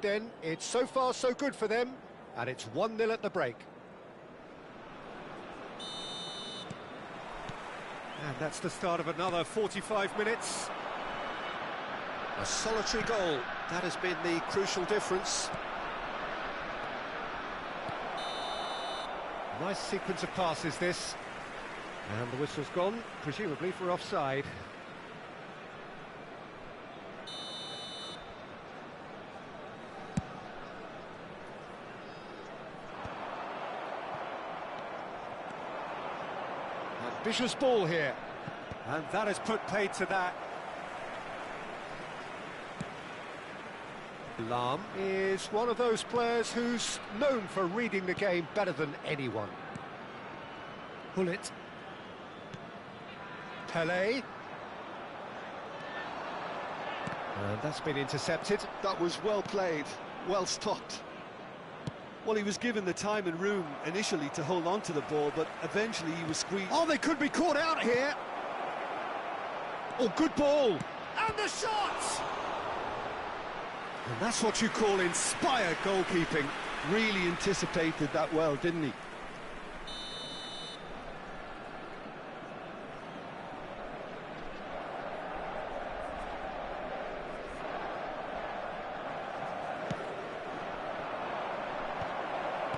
Then it's so far so good for them, and it's 1-0 at the break. And that's the start of another 45 minutes. A solitary goal, that has been the crucial difference. Nice sequence of passes this. And the whistle's gone, presumably for offside. Ambitious ball here, and that has put paid to that. Lahm is one of those players who's known for reading the game better than anyone. Hullet. Pelé. And that's been intercepted. That was well played, well stopped. Well, he was given the time and room initially to hold on to the ball, but eventually he was squeezed. Oh, they could be caught out here. Oh, good ball. And the shot! And that's what you call inspired goalkeeping. Really anticipated that well, didn't he?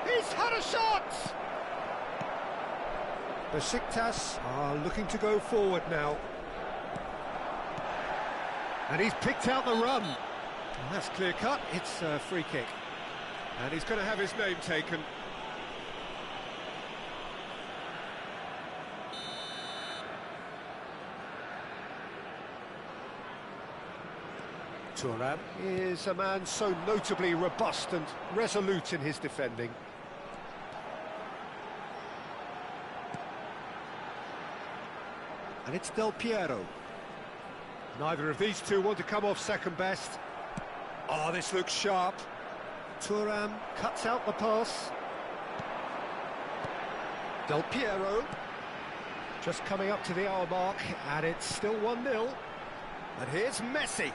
He's had a shot! Besiktas are looking to go forward now. And he's picked out the run. And that's clear cut, it's a free kick. And he's going to have his name taken. Thuram is a man so notably robust and resolute in his defending. And it's Del Piero. Neither of these two want to come off second best. Oh, this looks sharp. Thuram cuts out the pass. Del Piero. Just coming up to the hour mark, and it's still 1-0. And here's Messi.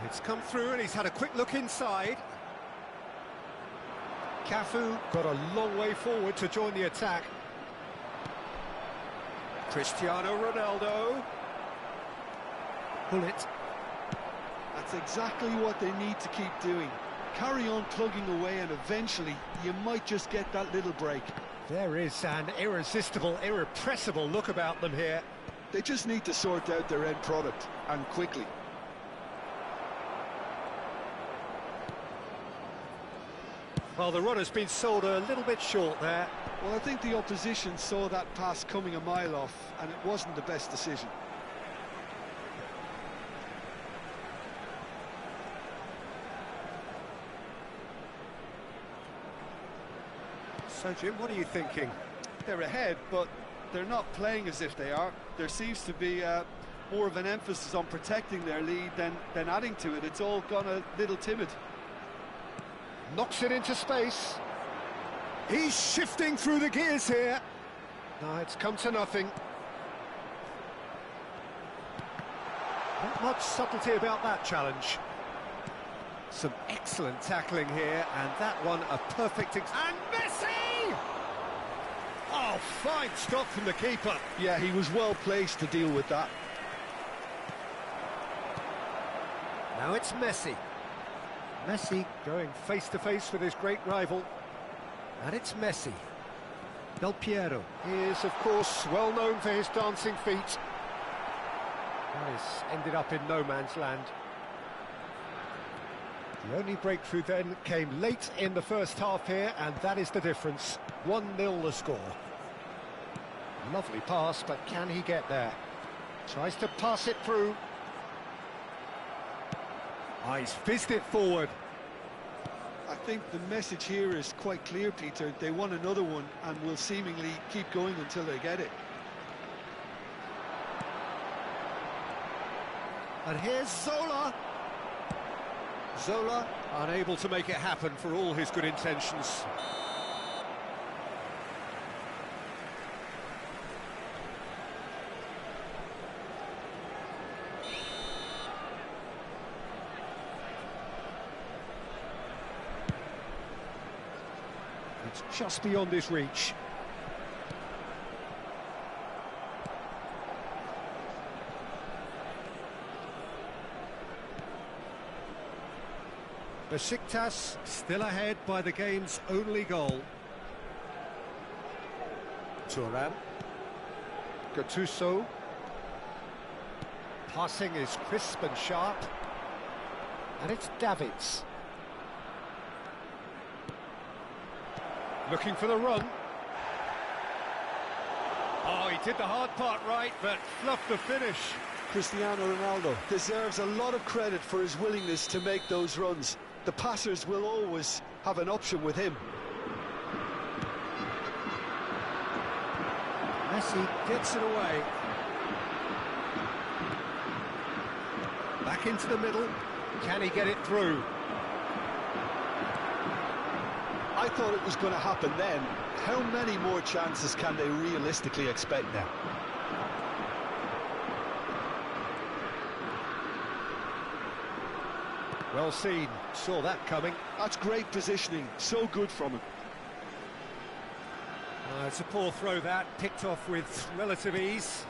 It's come through, and he's had a quick look inside. Cafu got a long way forward to join the attack. Cristiano Ronaldo. Hullet. That's exactly what they need to keep doing. Carry on plugging away, and eventually you might just get that little break. There is an irresistible, irrepressible look about them here. They just need to sort out their end product, and quickly. Well, the run has been sold a little bit short there. Well, I think the opposition saw that pass coming a mile off, and it wasn't the best decision. So, Jim, what are you thinking? They're ahead, but they're not playing as if they are. There seems to be more of an emphasis on protecting their lead than adding to it. It's all gone a little timid. Knocks it into space. He's shifting through the gears here. No, it's come to nothing. Not much subtlety about that challenge. Some excellent tackling here, and that one a perfect... And Messi! Oh, fine stop from the keeper. Yeah, he was well placed to deal with that. Now it's Messi. Messi going face-to-face with his great rival. And it's Messi. Del Piero is, of course, well known for his dancing feet. That has ended up in no man's land. The only breakthrough then came late in the first half here, and that is the difference. 1-0 the score. Lovely pass, but can he get there? Tries to pass it through. Oh, he's fizzed it forward. I think the message here is quite clear, Peter. They want another one and will seemingly keep going until they get it. And here's Zola. Zola unable to make it happen for all his good intentions. It's just beyond his reach. Besiktas still ahead by the game's only goal. Turan. Gattuso. Passing is crisp and sharp. And it's Davids. Looking for the run. Oh, he did the hard part right, but fluffed the finish. Cristiano Ronaldo deserves a lot of credit for his willingness to make those runs. The passers will always have an option with him. Messi gets it away. Back into the middle. Can he get it through? I thought it was going to happen then. How many more chances can they realistically expect now? Well seen, saw that coming. That's great positioning, so good from him. It's a poor throw that, picked off with relative ease.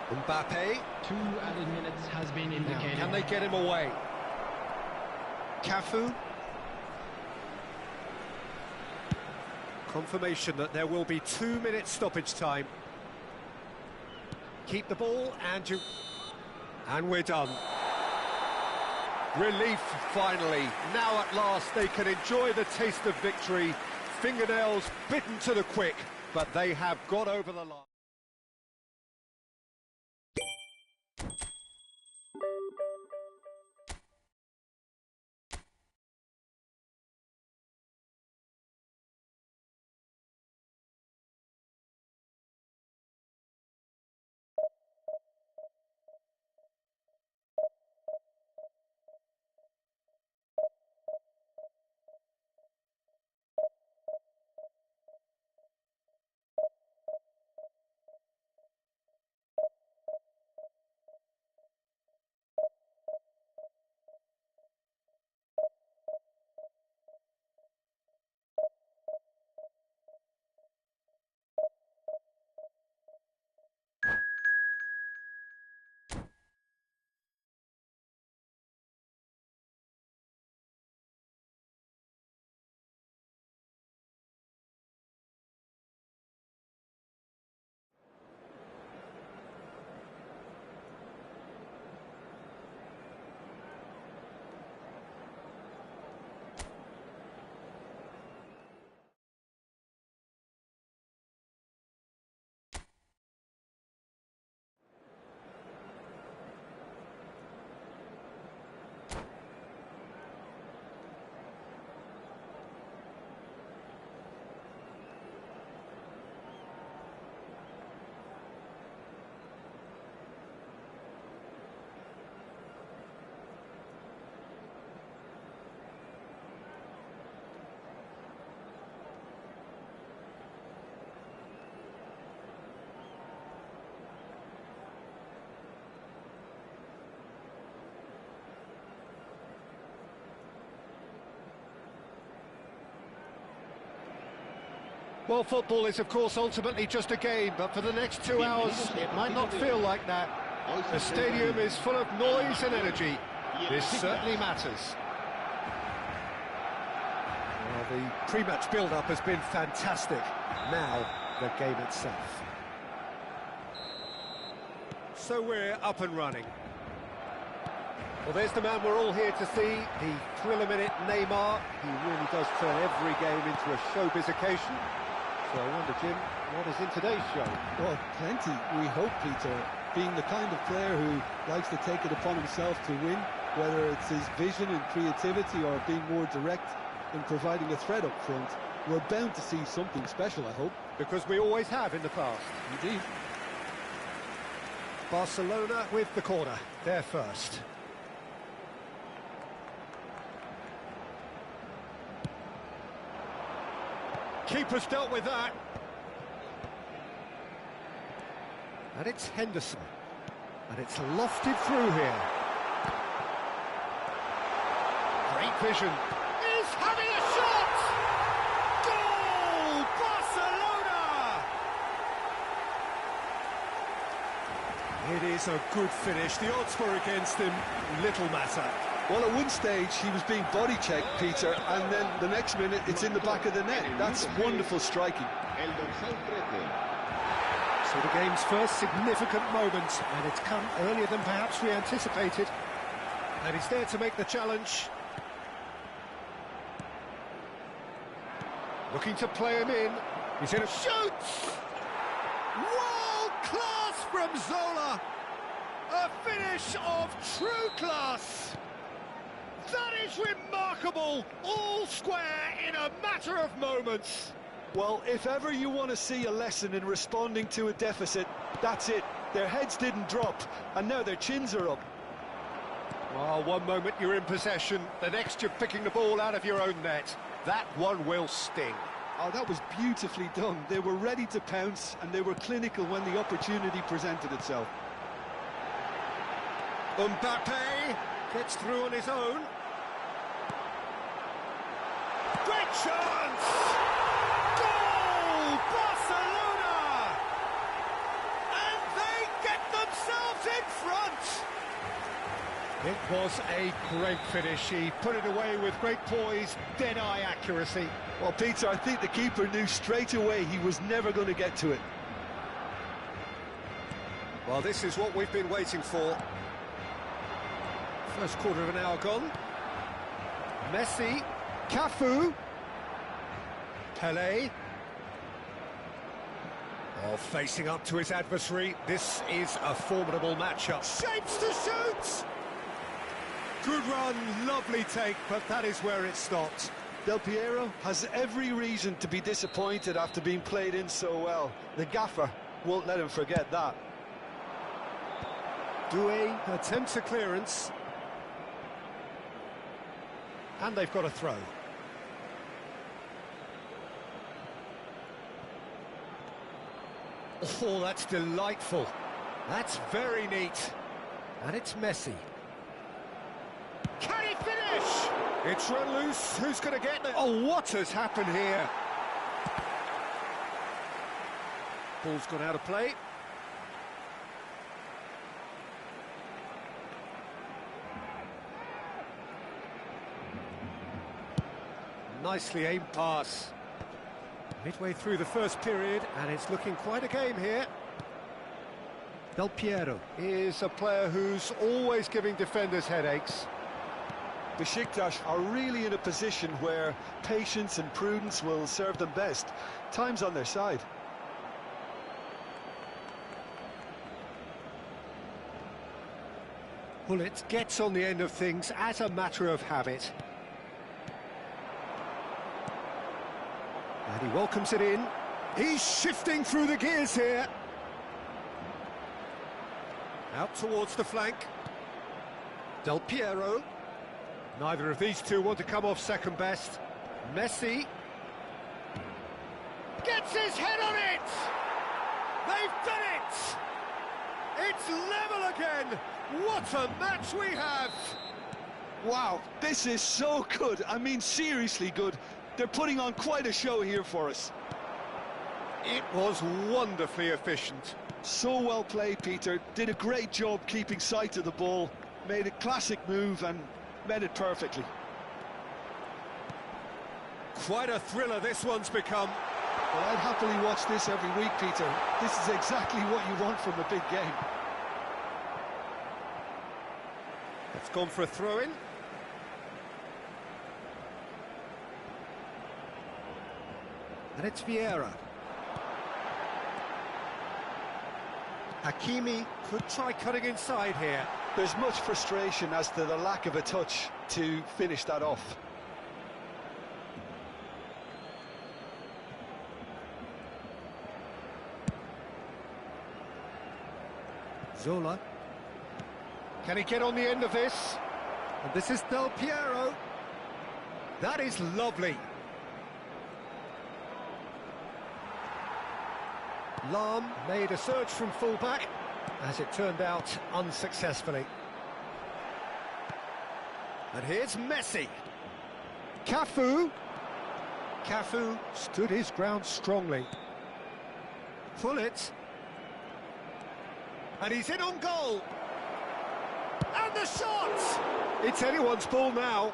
Mbappe. 2 added minutes has been indicated. Now, can they get him away? Cafu. Confirmation that there will be 2 minutes stoppage time. Keep the ball and we're done. Relief, finally. Now at last they can enjoy the taste of victory. Fingernails bitten to the quick, but they have got over the line. Well, football is, of course, ultimately just a game, but for the next 2 hours, it might not feel like that. The stadium is full of noise and energy. This certainly matters. Well, the pre-match build-up has been fantastic. Now, the game itself. So we're up and running. Well, there's the man we're all here to see, the thriller-minute Neymar. He really does turn every game into a showbiz occasion. So I wonder, Jim, what is in today's show? Well, plenty, we hope, Peter. Being the kind of player who likes to take it upon himself to win, whether it's his vision and creativity or being more direct in providing a threat up front, we're bound to see something special, I hope. Because we always have in the past. Indeed. Barcelona with the corner, they're first. Keeper's dealt with that. And it's Henderson. And it's lofted through here. Great vision. He's having a shot! It is a good finish. The odds were against him, little matter. Well, at one stage, he was being body-checked, Peter, and then the next minute, it's in the back of the net. That's wonderful striking. So the game's first significant moment, and it's come earlier than perhaps we anticipated. And he's there to make the challenge. Looking to play him in. He's in a shoots! World class from Zola! A finish of true class! That is remarkable! All square in a matter of moments. Well, if ever you want to see a lesson in responding to a deficit, that's it. Their heads didn't drop, and now their chins are up. Well, one moment you're in possession, the next you're picking the ball out of your own net. That one will sting. Oh, that was beautifully done. They were ready to pounce, and they were clinical when the opportunity presented itself. Mbappe gets through on his own. Great chance! Goal! Barcelona! And they get themselves in front! It was a great finish. He put it away with great poise, dead-eye accuracy. Well, Peter, I think the keeper knew straight away he was never going to get to it. Well, this is what we've been waiting for. First quarter of an hour gone. Messi, Cafu, Pelé. Oh, facing up to his adversary. This is a formidable matchup. Shapes to shoot! Good run, lovely take, but that is where it stopped. Del Piero has every reason to be disappointed after being played in so well. The gaffer won't let him forget that. Doué attempts a clearance. And they've got a throw. Oh, that's delightful. That's very neat. And it's Messi. Can he finish? It's run loose. Who's going to get there? Oh, what has happened here? Ball's gone out of play. Nicely aimed pass. Midway through the first period, and it's looking quite a game here. Del Piero is a player who's always giving defenders headaches. Besiktas are really in a position where patience and prudence will serve them best. Time's on their side. Bullet gets on the end of things as a matter of habit. And he welcomes it in. He's shifting through the gears here. Out towards the flank. Del Piero. Neither of these two want to come off second best. Messi gets his head on it! They've done it! It's level again! What a match we have! Wow, this is so good. I mean, seriously good. They're putting on quite a show here for us. It was wonderfully efficient. So well played, Peter. Did a great job keeping sight of the ball. Made a classic move and met it perfectly. Quite a thriller this one's become. Well, I'd happily watch this every week, Peter. This is exactly what you want from a big game. It's gone for a throw-in. And it's Vieira. Hakimi could try cutting inside here. There's much frustration as to the lack of a touch to finish that off. Zola. Can he get on the end of this? And this is Del Piero. That is lovely. Lahm made a surge from fullback, as it turned out unsuccessfully. And here's Messi. Cafu. Cafu stood his ground strongly. Pull it. And he's in on goal. And the shot! It's anyone's ball now.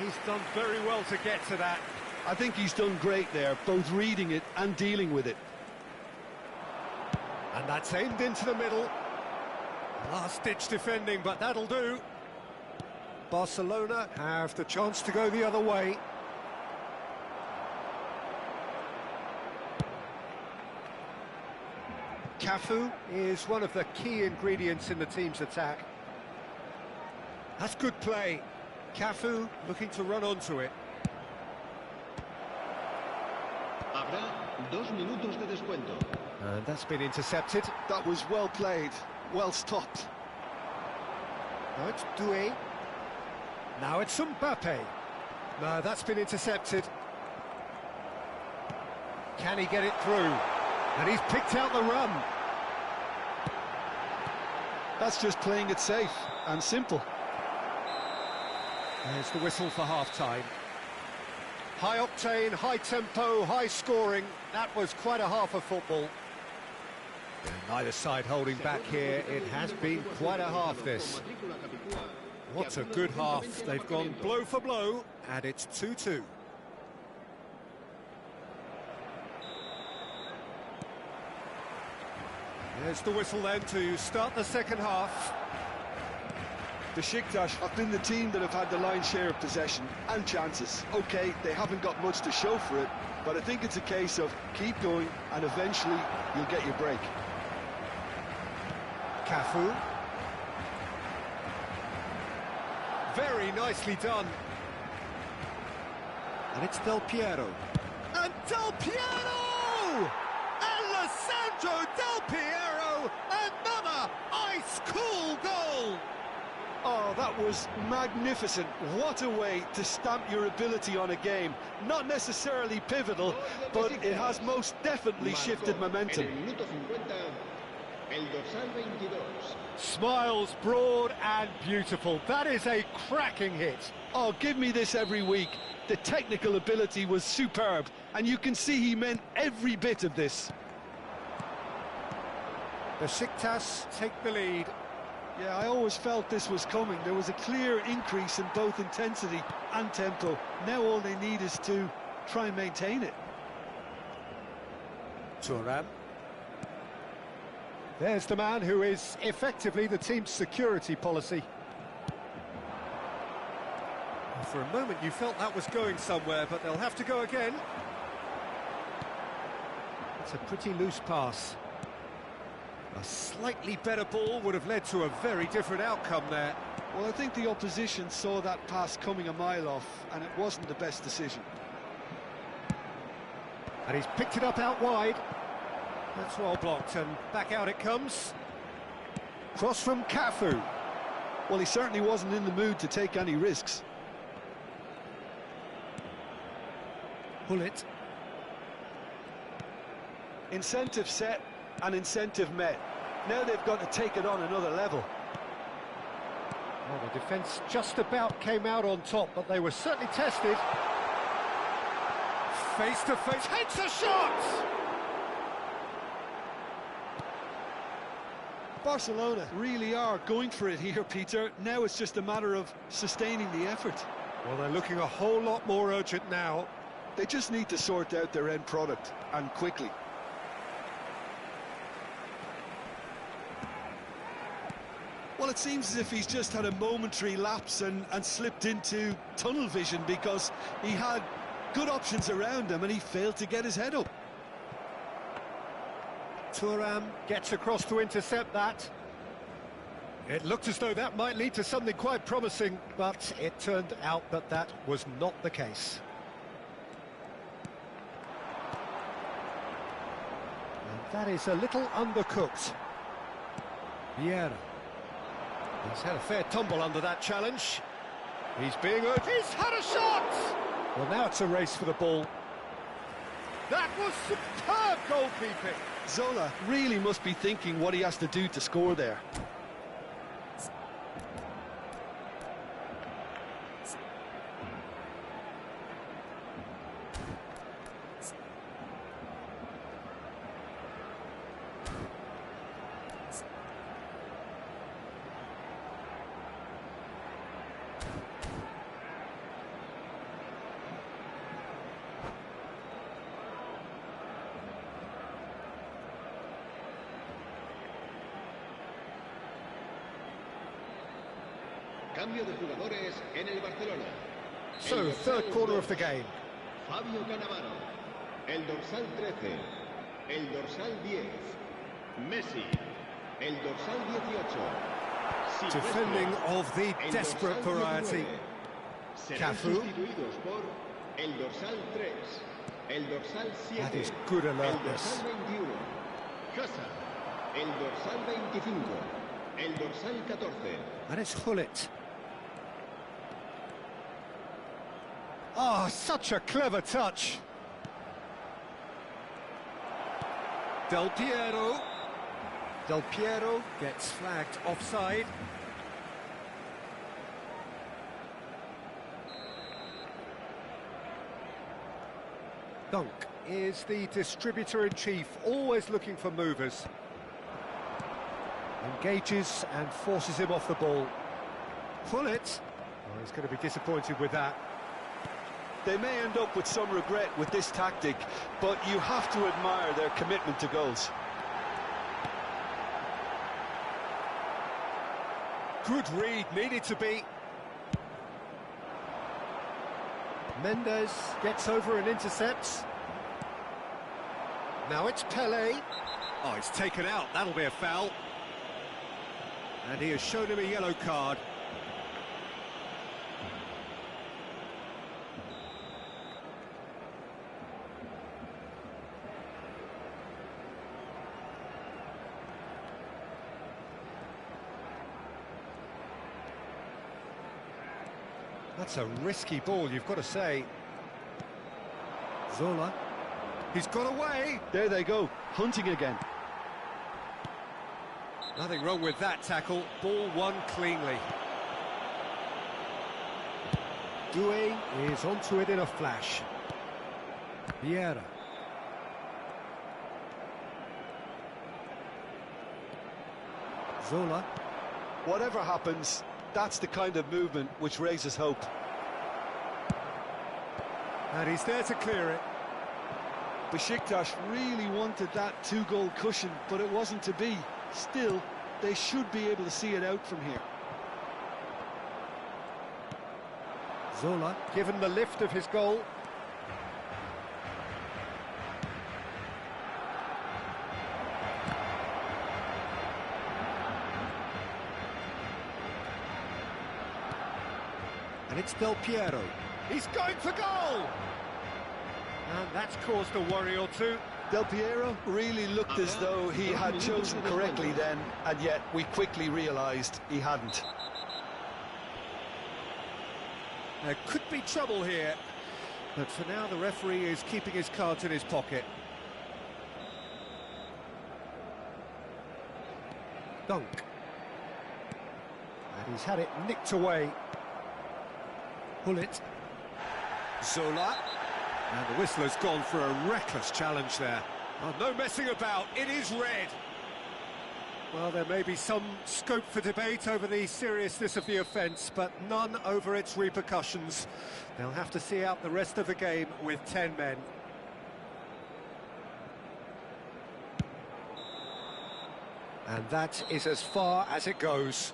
He's done very well to get to that. I think he's done great there, both reading it and dealing with it. And that's aimed into the middle. Last-ditch defending, but that'll do. Barcelona have the chance to go the other way. Cafu is one of the key ingredients in the team's attack. That's good play. Cafu looking to run onto it. Habrá 2 minutos de descuento. And that's been intercepted. That was well played, well stopped. Now it's Doué. Now it's Mbappe. No, that's been intercepted. Can he get it through? And he's picked out the run. That's just playing it safe and simple. There's the whistle for half-time. High octane, high tempo, high scoring. That was quite a half of football. And neither side holding back here. It has been quite a half, this. What a good half. They've gone blow for blow, and it's 2-2. There's the whistle then to start the second half. Besiktas have been the team that have had the lion's share of possession and chances. OK, they haven't got much to show for it, but I think it's a case of keep going and eventually you'll get your break. Cafu. Very nicely done. And it's Del Piero. And Del Piero! Alessandro Del Piero! Another ice-cool goal! Oh, that was magnificent. What a way to stamp your ability on a game. Not necessarily pivotal, but it has most definitely shifted momentum. Smiles broad and beautiful. That is a cracking hit. Oh, give me this every week. The technical ability was superb, and you can see he meant every bit of this. Besiktas take the lead. Yeah, I always felt this was coming. There was a clear increase in both intensity and tempo. Now all they need is to try and maintain it. Thuram. There's the man who is effectively the team's security policy. For a moment you felt that was going somewhere, but they'll have to go again. It's a pretty loose pass. A slightly better ball would have led to a very different outcome there. Well, I think the opposition saw that pass coming a mile off, and it wasn't the best decision. And he's picked it up out wide. That's well blocked, and back out it comes. Cross from Cafu. Well, he certainly wasn't in the mood to take any risks. Hullet. Incentive set and incentive met. Now they've got to take it on another level. Well, the defence just about came out on top, but they were certainly tested. Face to face, hits a shot! Barcelona really are going for it here, Peter. Now it's just a matter of sustaining the effort. Well, they're looking a whole lot more urgent now. They just need to sort out their end product, and quickly. Well, it seems as if he's just had a momentary lapse and slipped into tunnel vision, because he had good options around him and he failed to get his head up. Thuram gets across to intercept that. It looked as though that might lead to something quite promising, but it turned out that that was not the case. And that is a little undercooked. Vieira. He's had a fair tumble under that challenge. He's being urged. He's had a shot! Well, now it's a race for the ball. That was superb goalkeeping. Zola really must be thinking what he has to do to score there. Cambio de jugadores en el Barcelona. So, third quarter of the game. Fabio Cannavaro. El dorsal 13. El dorsal 10. Messi. El dorsal 18. Defending of the El desperate dorsal variety. 19. Serán Cafu. sustituidos por el dorsal 3. El dorsal 7. That is good El alertness. dorsal 21. Hazard. El dorsal 25. El dorsal 14. And it's Hullet. Oh, such a clever touch. Del Piero. Del Piero gets flagged offside. Dunk is the distributor-in-chief, always looking for movers. Engages and forces him off the ball. Hullet. Oh, he's going to be disappointed with that. They may end up with some regret with this tactic, but you have to admire their commitment to goals. Good read, needed to be. Mendes gets over and intercepts. Now it's Pele. Oh, he's taken out, that'll be a foul. And he has shown him a yellow card. That's a risky ball, you've got to say. Zola. He's got away. There they go, hunting again. Nothing wrong with that tackle. Ball won cleanly. Doué is onto it in a flash. Vieira. Zola. Whatever happens, that's the kind of movement which raises hope. And he's there to clear it. Besiktas really wanted that two-goal cushion, but it wasn't to be. Still, they should be able to see it out from here. Zola, given the lift of his goal. And it's Del Piero. He's going for goal! And that's caused a worry or two. Del Piero really looked as though he had chosen correctly then, and yet we quickly realised he hadn't. There could be trouble here, but for now the referee is keeping his cards in his pocket. Dunk. And he's had it nicked away. Hullet. Zola. And the whistler's gone for a reckless challenge there. Oh, no messing about, it is red. Well, there may be some scope for debate over the seriousness of the offence, but none over its repercussions. They'll have to see out the rest of the game with 10 men. And that is as far as it goes.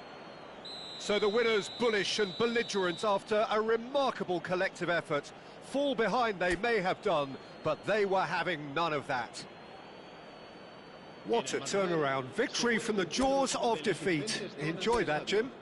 So the winners, bullish and belligerent after a remarkable collective effort. Fall behind they may have done, but they were having none of that. What a turnaround. Victory from the jaws of defeat. Enjoy that, Jim.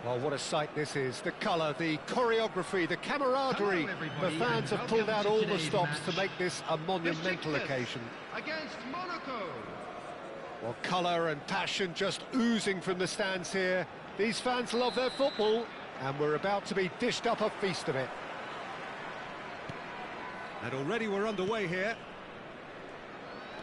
Oh, what a sight this is. The colour, the choreography, the camaraderie. The fans have pulled out all the stops to make this a monumental occasion. Against Monaco. Well, colour and passion just oozing from the stands here. These fans love their football, and we're about to be dished up a feast of it. And already we're underway here.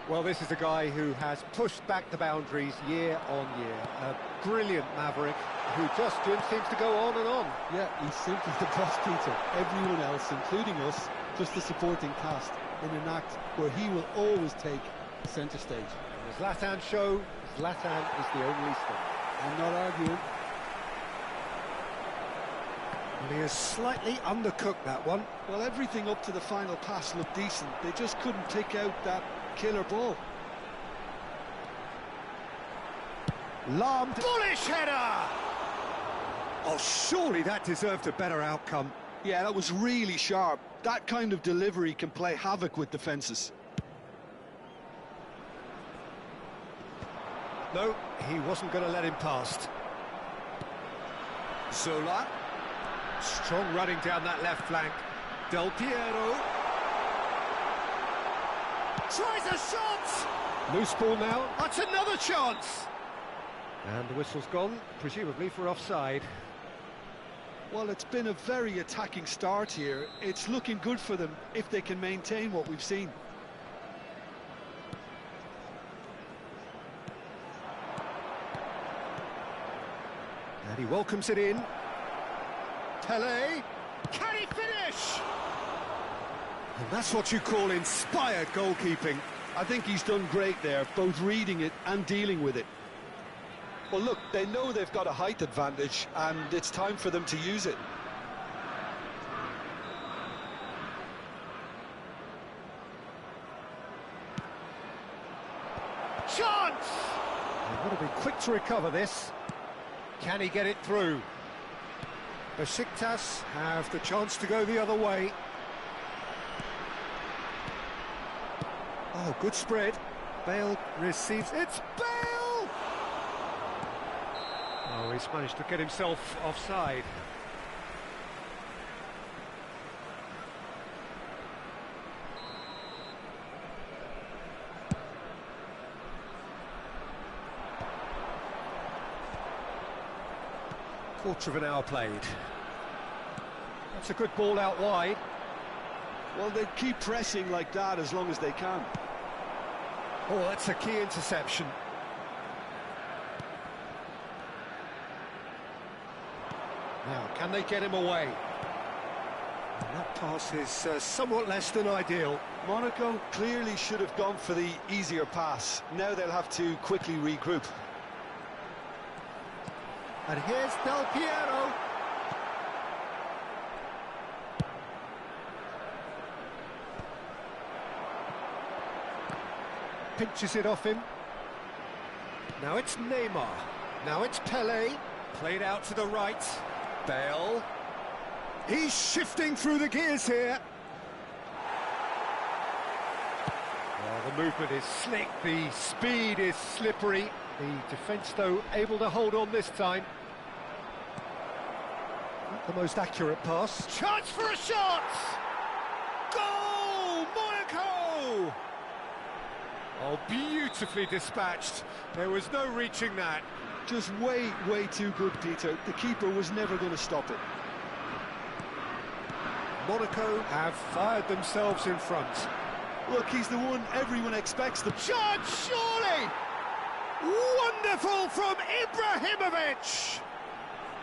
Well, this is a guy who has pushed back the boundaries year on year. A brilliant maverick who just seems to go on and on. Yeah, he's simply the boss, Peter. Everyone else, including us, just the supporting cast in an act where he will always take centre stage. And the Zlatan show, Zlatan is the only star. I'm not arguing. Well, he has slightly undercooked that one. Well, everything up to the final pass looked decent. They just couldn't pick out that killer ball. Lahm, bullish header! Oh, surely that deserved a better outcome. Yeah, that was really sharp. That kind of delivery can play havoc with defences. No, he wasn't going to let him past. Zola. Strong running down that left flank. Del Piero. Tries a shot! Loose ball now. That's another chance! And the whistle's gone, presumably for offside. Well, it's been a very attacking start here. It's looking good for them if they can maintain what we've seen. And he welcomes it in. Pele, can he finish? And that's what you call inspired goalkeeping. I think he's done great there, both reading it and dealing with it. Well, look, they know they've got a height advantage, and it's time for them to use it. Chance! They've got to be quick to recover this. Can he get it through? Besiktas have the chance to go the other way. Oh, good spread. Bale receives. It's Bale! Oh, he's managed to get himself offside. Quarter of an hour played. That's a good ball out wide. Well, they keep pressing like that as long as they can. Oh, that's a key interception. Now, can they get him away? And that pass is somewhat less than ideal. Monaco clearly should have gone for the easier pass. Now they'll have to quickly regroup. And here's Del Piero. Pinches it off him. Now it's Neymar. Now it's Pele. Played out to the right. Bale. He's shifting through the gears here. Well, the movement is slick. The speed is slippery. The defence, though, able to hold on this time. Not the most accurate pass. Chance for a shot! Goal! Monaco! Oh, beautifully dispatched. There was no reaching that. Just way, way too good, Peter. The keeper was never going to stop it. Monaco have fired themselves in front. Look, he's the one everyone expects them. Chance, surely! Wonderful from Ibrahimovic!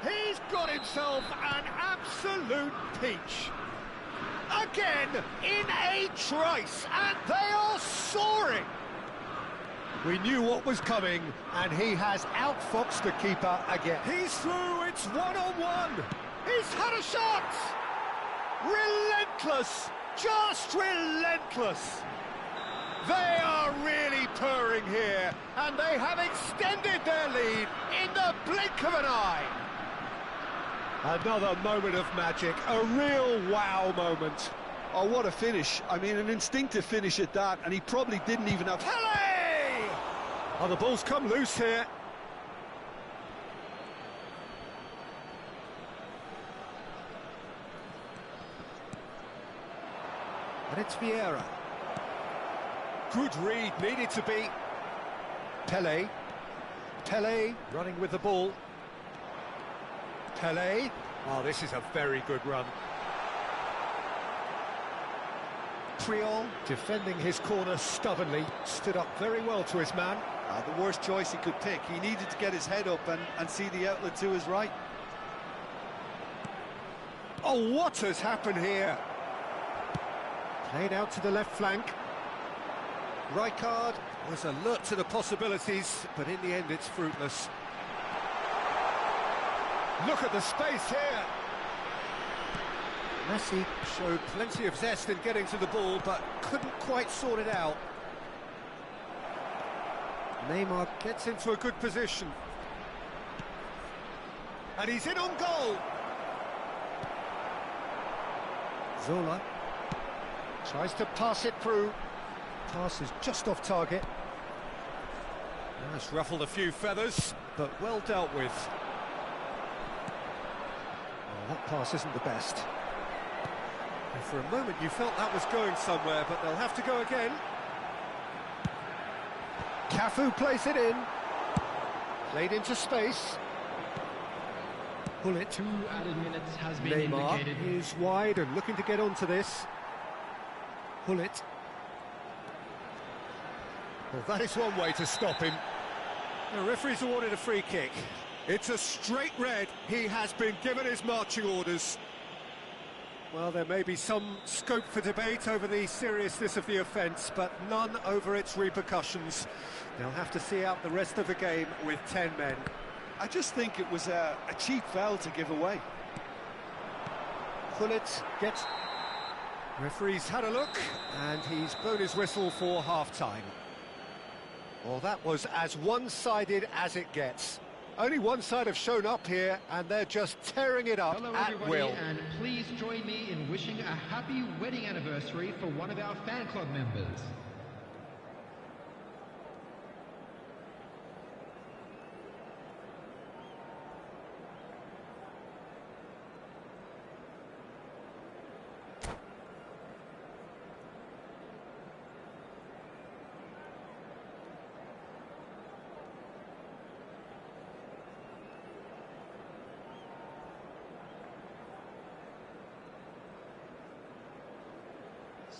He's got himself an absolute peach. Again, in a trice, and they are soaring. We knew what was coming, and he has outfoxed the keeper again. He's through, it's one-on-one. He's had a shot! Relentless, just relentless. They are really purring here, and they have extended their lead in the blink of an eye. Another moment of magic, a real wow moment. Oh, what a finish. I mean, an instinctive finish at that, and he probably didn't even have... Pele! Oh, the ball's come loose here. And it's Vieira. Good read, needed to be. Pelé. Pelé running with the ball. Pelé. Oh, this is a very good run. Triol defending his corner stubbornly, stood up very well to his man. The worst choice he could pick. He needed to get his head up and see the outlet to his right. Oh, what has happened here? Played out to the left flank. Rijkaard was alert to the possibilities, but in the end it's fruitless. Look at the space here. Messi showed plenty of zest in getting to the ball, but couldn't quite sort it out. Neymar gets into a good position. And he's in on goal. Zola tries to pass it through. Pass is just off target. That's ruffled a few feathers, but well dealt with. Oh, that pass isn't the best. And for a moment you felt that was going somewhere, but they'll have to go again. Cafu plays it in. Played into space. Bullet. 2 added minutes has been Neymar indicated. is wide and looking to get onto this. Bullet. Well, that is one way to stop him. The referee's awarded a free kick. It's a straight red. He has been given his marching orders. Well, there may be some scope for debate over the seriousness of the offence, but none over its repercussions. They'll have to see out the rest of the game with 10 men. I just think it was a cheap foul to give away. Bullet gets... Referee's had a look, and he's blown his whistle for half-time. Well, that was as one-sided as it gets. Only one side have shown up here, and they're just tearing it up Hello at everybody, will. and please join me in wishing a happy wedding anniversary for one of our fan club members.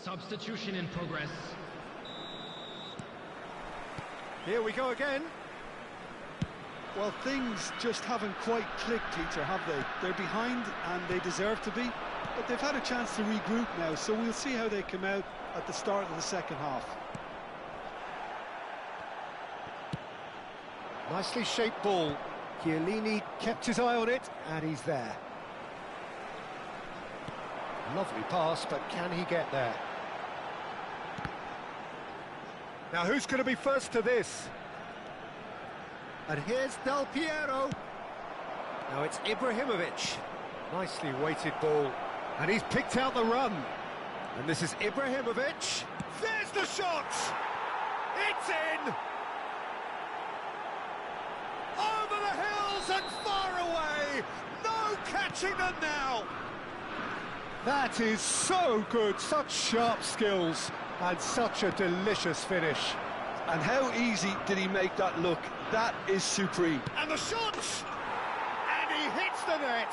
Substitution in progress. Here we go again. Well, things just haven't quite clicked, Peter, have they? They're behind, and they deserve to be, but they've had a chance to regroup now, so we'll see how they come out at the start of the second half. Nicely shaped ball. Chiellini kept his eye on it, and he's there. Lovely pass, but can he get there? Now, who's going to be first to this? And here's Del Piero. Now it's Ibrahimovic. Nicely weighted ball. And he's picked out the run. And this is Ibrahimovic. There's the shot! It's in! Over the hills and far away! No catching them now! That is so good, such sharp skills, and such a delicious finish. And how easy did he make that look? That is supreme. And the shot! And he hits the net!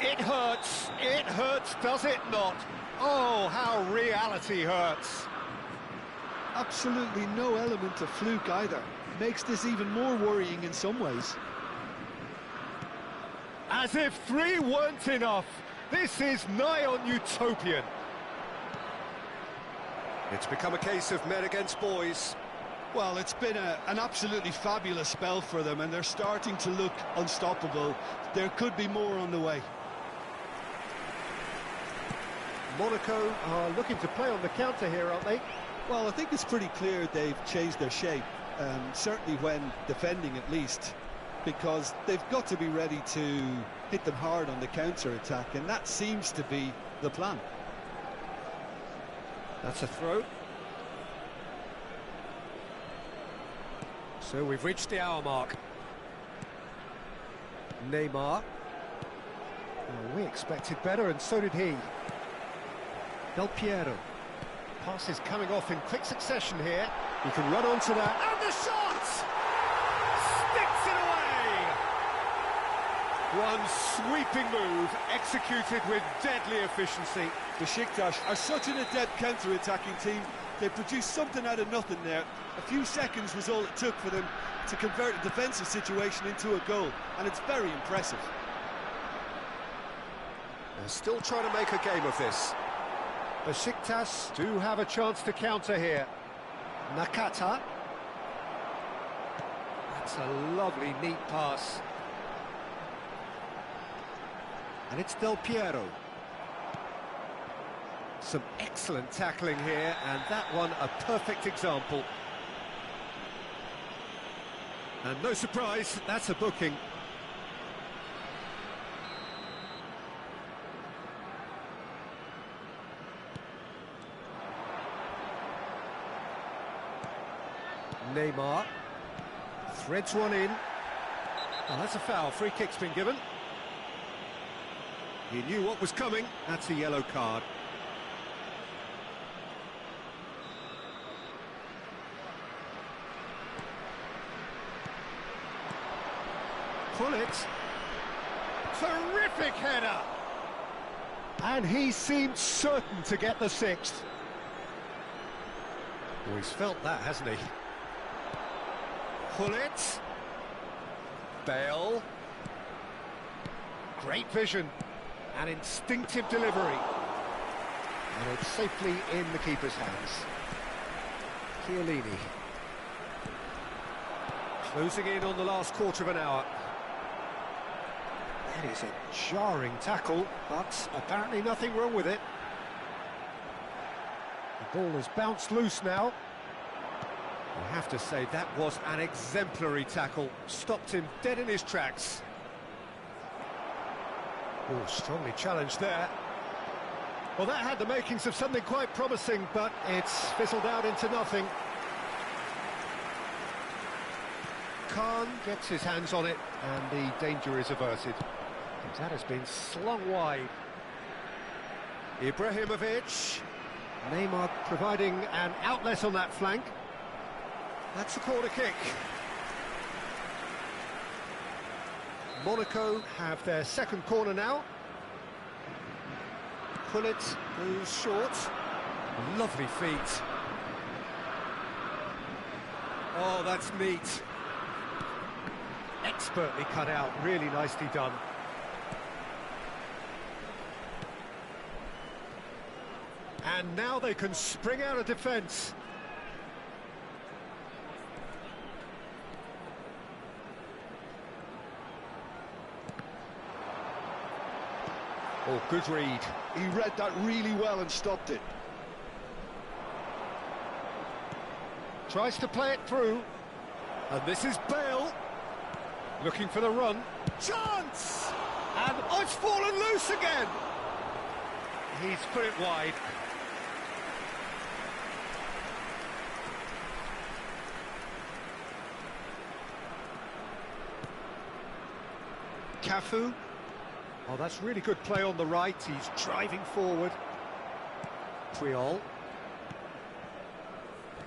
It hurts, does it not? Oh, how reality hurts. Absolutely no element of fluke either. Makes this even more worrying in some ways. As if 3 weren't enough, this is nigh on utopian. It's become a case of men against boys. Well, it's been an absolutely fabulous spell for them, and they're starting to look unstoppable. There could be more on the way. Monaco are looking to play on the counter here, aren't they? Well, I think it's pretty clear they've changed their shape, certainly when defending at least, because they've got to be ready to hit them hard on the counter-attack, and that seems to be the plan. That's a throw. So we've reached the hour mark. Neymar. Well, we expected better, and so did he. Del Piero. Pass is coming off in quick succession here. He can run onto that, and the shot! Sticks it away! One sweeping move, executed with deadly efficiency. Besiktas are such an adept counter-attacking team. They produced something out of nothing there. A few seconds was all it took for them to convert a defensive situation into a goal, and it's very impressive. They're still trying to make a game of this. Besiktas do have a chance to counter here. Nakata. That's a lovely, neat pass. And it's Del Piero. Some excellent tackling here, and that one a perfect example. And no surprise, that's a booking. Neymar threads one in. Oh, that's a foul. Free kick's been given. He knew what was coming. That's a yellow card. Pull it. Terrific header. And he seemed certain to get the sixth. Well, he's felt that, hasn't he? Pull it. Bale. Great vision and instinctive delivery. And it's safely in the keeper's hands. Chiellini. Closing in on the last quarter of an hour. That is a jarring tackle, but apparently nothing wrong with it. The ball has bounced loose now. I have to say that was an exemplary tackle. Stopped him dead in his tracks. Oh, strongly challenged there. Well, that had the makings of something quite promising, but it's fizzled out into nothing. Khan gets his hands on it, and the danger is averted. And that has been slung wide. Ibrahimovic. Neymar providing an outlet on that flank. That's a corner kick. Monaco have their second corner now. Pullet goes short. Lovely feet. Oh, that's neat. Expertly cut out, really nicely done. And now they can spring out of defence. Oh, good read. He read that really well and stopped it. Tries to play it through. And this is Bale. Looking for the run. Chance! And oh, it's fallen loose again. He's put it wide. Cafu. Oh, that's really good play on the right. He's driving forward. Puyol.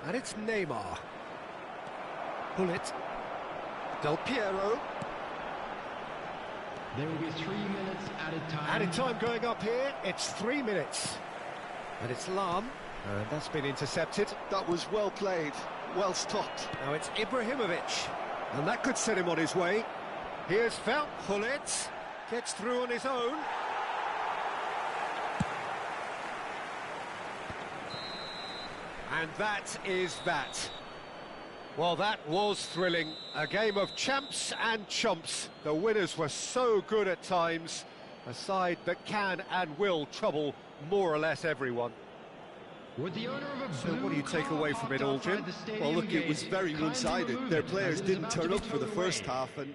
And it's Neymar. Bullet. Del Piero. There will be 3 minutes added time. Added time going up here. It's 3 minutes. And it's Lam. And that's been intercepted. That was well played, well stopped. Now it's Ibrahimovic. And that could set him on his way. Here's Felt. Bullet. Gets through on his own. And that is that. Well, that was thrilling. A game of champs and chumps. The winners were so good at times. A side that can and will trouble more or less everyone. With the owner of a So what do you take away from it all, Jim? Well, look, it was very one-sided. Their players didn't turn up for the first half, and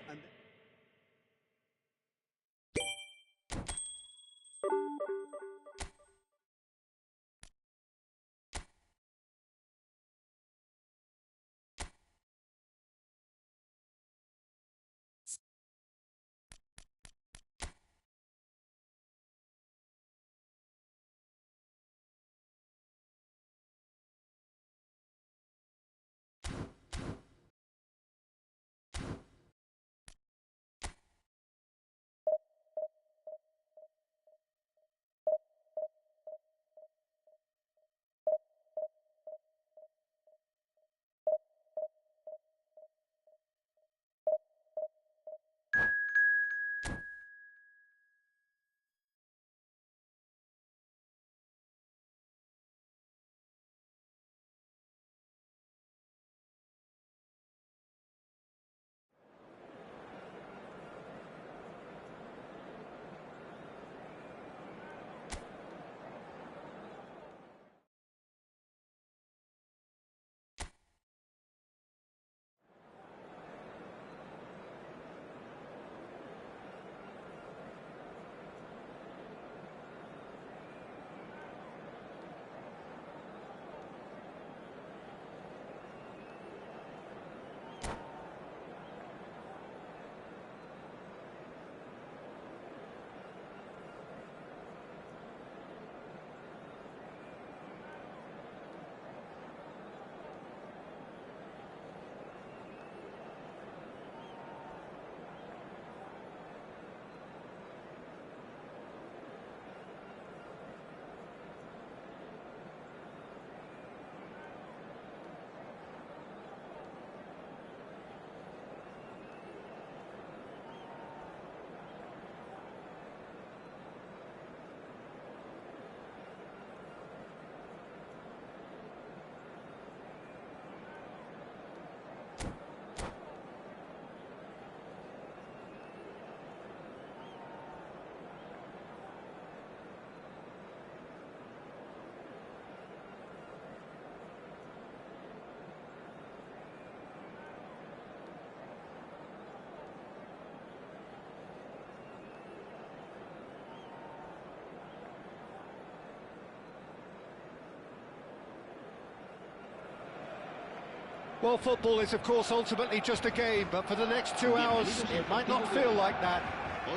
Well, football is, of course, ultimately just a game, but for the next 2 hours, it might not feel like that.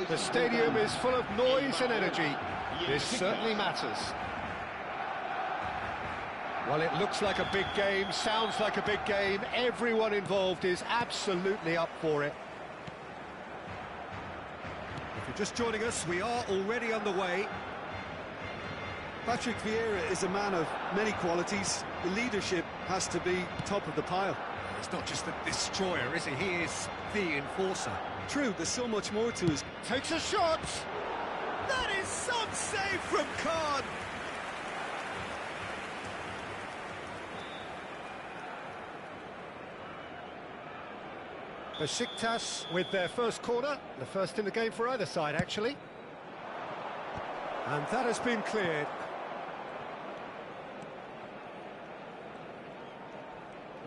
The stadium is full of noise and energy. This certainly matters. Well, it looks like a big game, sounds like a big game. Everyone involved is absolutely up for it. If you're just joining us, we are already underway. Patrick Vieira is a man of many qualities. The leadership has to be top of the pile. He's not just a destroyer, is he? He is the enforcer. True, there's so much more to his... Takes a shot! That is some save from Khan! Besiktas with their first corner, the first in the game for either side, actually. And that has been cleared.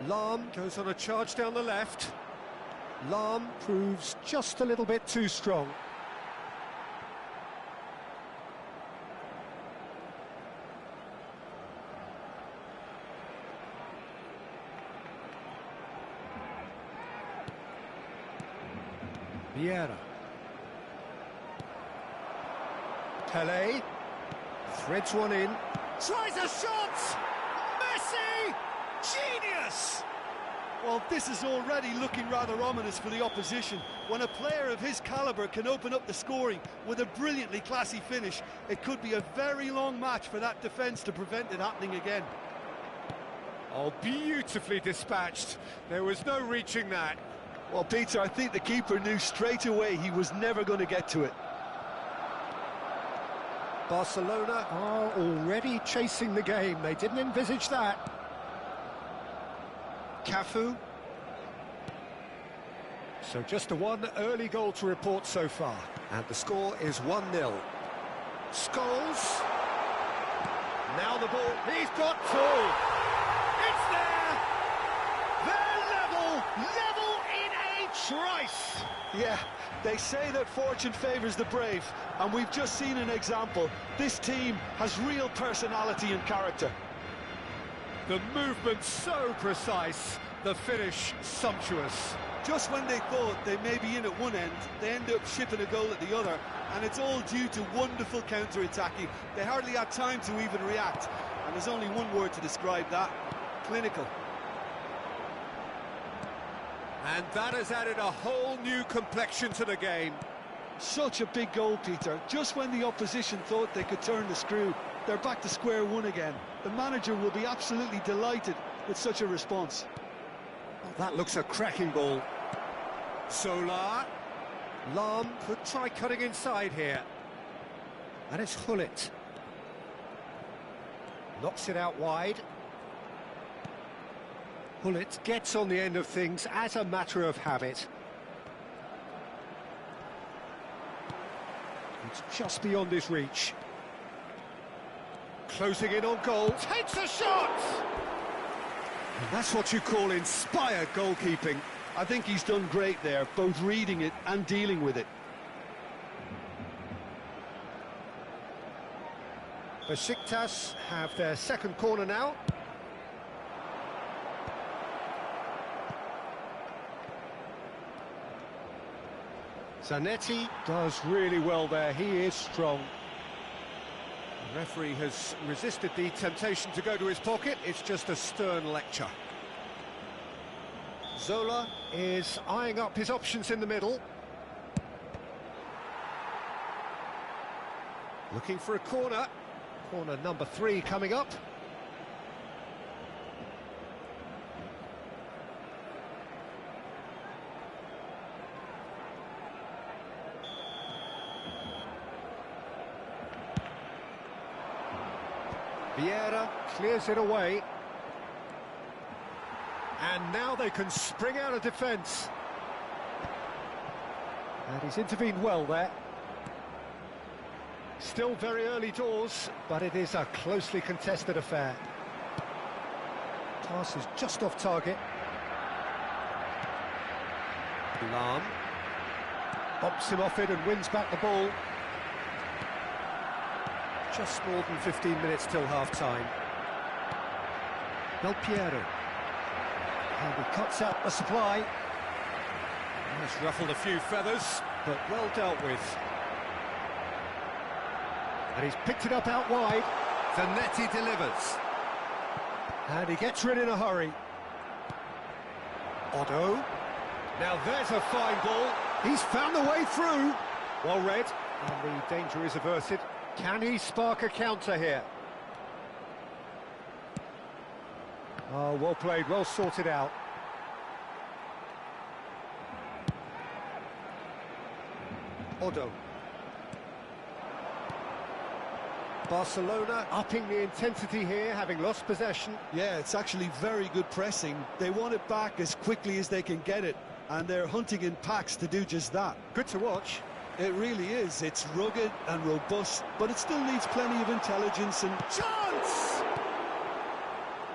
Lahm goes on a charge down the left. Lahm proves just a little bit too strong. Vieira. Pelé threads one in. Tries a shot! Messi! Genius! Well, this is already looking rather ominous for the opposition. When a player of his calibre can open up the scoring with a brilliantly classy finish, it could be a very long match for that defence to prevent it happening again. Oh, beautifully dispatched. There was no reaching that. Well, Peter, I think the keeper knew straight away he was never going to get to it. Barcelona are already chasing the game. They didn't envisage that. Cafu. So just one early goal to report so far. And the score is 1-0. Scholes. Now the ball. He's got two. It's there. They're level. Level in a trice. Yeah, they say that fortune favours the brave, and we've just seen an example. This team has real personality and character. The movement so precise, the finish sumptuous. Just when they thought they may be in at one end, they end up shipping a goal at the other, and it's all due to wonderful counter-attacking. They hardly had time to even react, and there's only one word to describe that: clinical. And that has added a whole new complexion to the game. Such a big goal, Peter. Just when the opposition thought they could turn the screw, they're back to square one again. The manager will be absolutely delighted with such a response. Oh, that looks a cracking ball. Solar. Lahm could try cutting inside here. And it's Hullet. Knocks it out wide. Hullet gets on the end of things as a matter of habit. It's just beyond his reach. Closing in on goal, takes a shot! And that's what you call inspired goalkeeping. I think he's done great there, both reading it and dealing with it. Besiktas have their second corner now. Zanetti does really well there, he is strong. The referee has resisted the temptation to go to his pocket, it's just a stern lecture. Zola is eyeing up his options in the middle. Looking for a corner. Corner number 3 coming up. Vieira clears it away. And now they can spring out of defence. And he's intervened well there. Still very early doors, but it is a closely contested affair. Pass is just off target. Lahm bumps him off it and wins back the ball. Just more than 15 minutes till half-time. Del Piero. And he cuts out the supply. That's ruffled a few feathers, but well dealt with. And he's picked it up out wide. Zanetti delivers. And he gets rid in a hurry. Otto. Now there's a fine ball. He's found a way through. Well read. And the danger is averted. Can he spark a counter here? Oh, well played, well sorted out. Otto. Barcelona upping the intensity here, having lost possession. Yeah, it's actually very good pressing. They want it back as quickly as they can get it, and they're hunting in packs to do just that. Good to watch. It really is. It's rugged and robust, but it still needs plenty of intelligence and... Chance!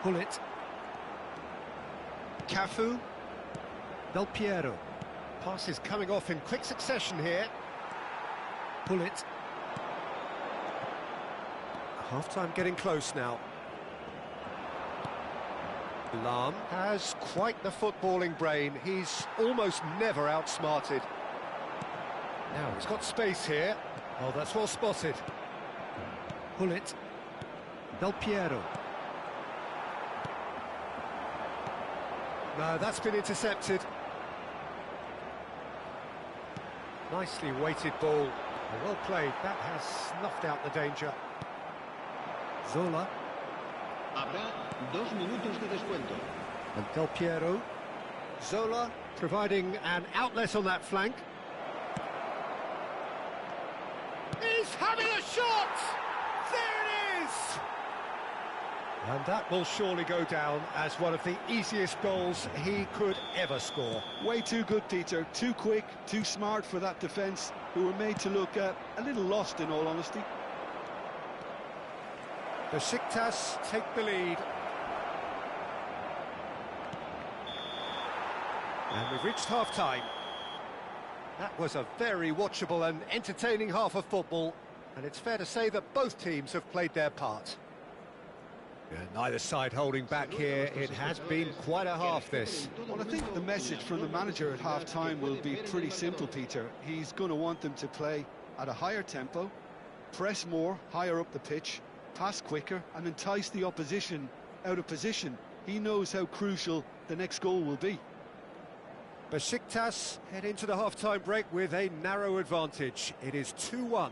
Pull it. Cafu. Del Piero. Passes coming off in quick succession here. Pull it. Half-time getting close now. Lam has quite the footballing brain. He's almost never outsmarted. Now he's got space here. Oh, that's well spotted. Pull it. Del Piero. No, that's been intercepted. Nicely weighted ball. Well played. That has snuffed out the danger. Zola. Habrá 2 minutos de descuento. And Del Piero. Zola providing an outlet on that flank. He's having a shot! There it is! And that will surely go down as one of the easiest goals he could ever score. Way too good, Peter. Too quick, too smart for that defence, who were made to look a little lost, in all honesty. Besiktas take the lead. And we've reached half-time. That was a very watchable and entertaining half of football, and it's fair to say that both teams have played their part. Yeah, neither side holding back here. It has been quite a half, this. Well, I think the message from the manager at half-time will be pretty simple, Peter. He's going to want them to play at a higher tempo, press more, higher up the pitch, pass quicker, and entice the opposition out of position. He knows how crucial the next goal will be. Besiktas head into the half-time break with a narrow advantage. It is 2-1.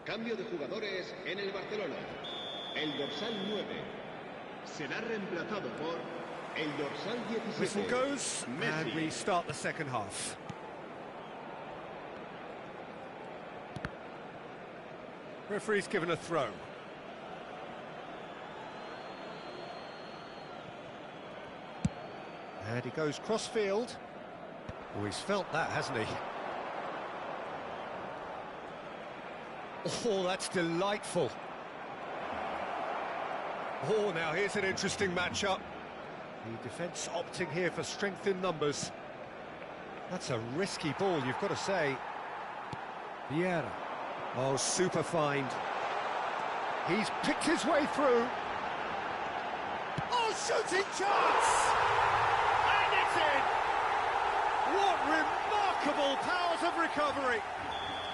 Cambio de jugadores en el Barcelona. El dorsal 9 será reemplazado por el dorsal 17. Whistle goes, Messi. and we start the second half. Referee's given a throw. And he goes cross-field. Oh, he's felt that, hasn't he? Oh, that's delightful. Oh, now here's an interesting matchup. The defence opting here for strength in numbers. That's a risky ball, you've got to say. Vieira. Oh, super find. He's picked his way through. Oh, shooting chance! And it's in! What remarkable powers of recovery!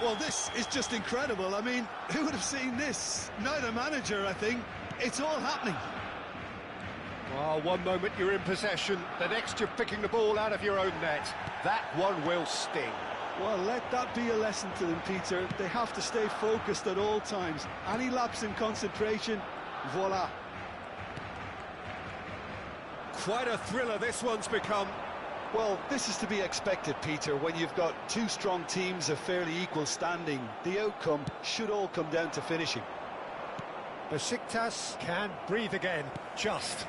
Well, this is just incredible. I mean, who would have seen this? Neither manager, I think. It's all happening. Well, one moment you're in possession, the next you're picking the ball out of your own net. That one will sting. Well, let that be a lesson to them, Peter. They have to stay focused at all times. Any lapse in concentration, voila. Quite a thriller this one's become. Well, this is to be expected, Peter. When you've got two strong teams of fairly equal standing, the outcome should all come down to finishing. Besiktas can breathe again, just.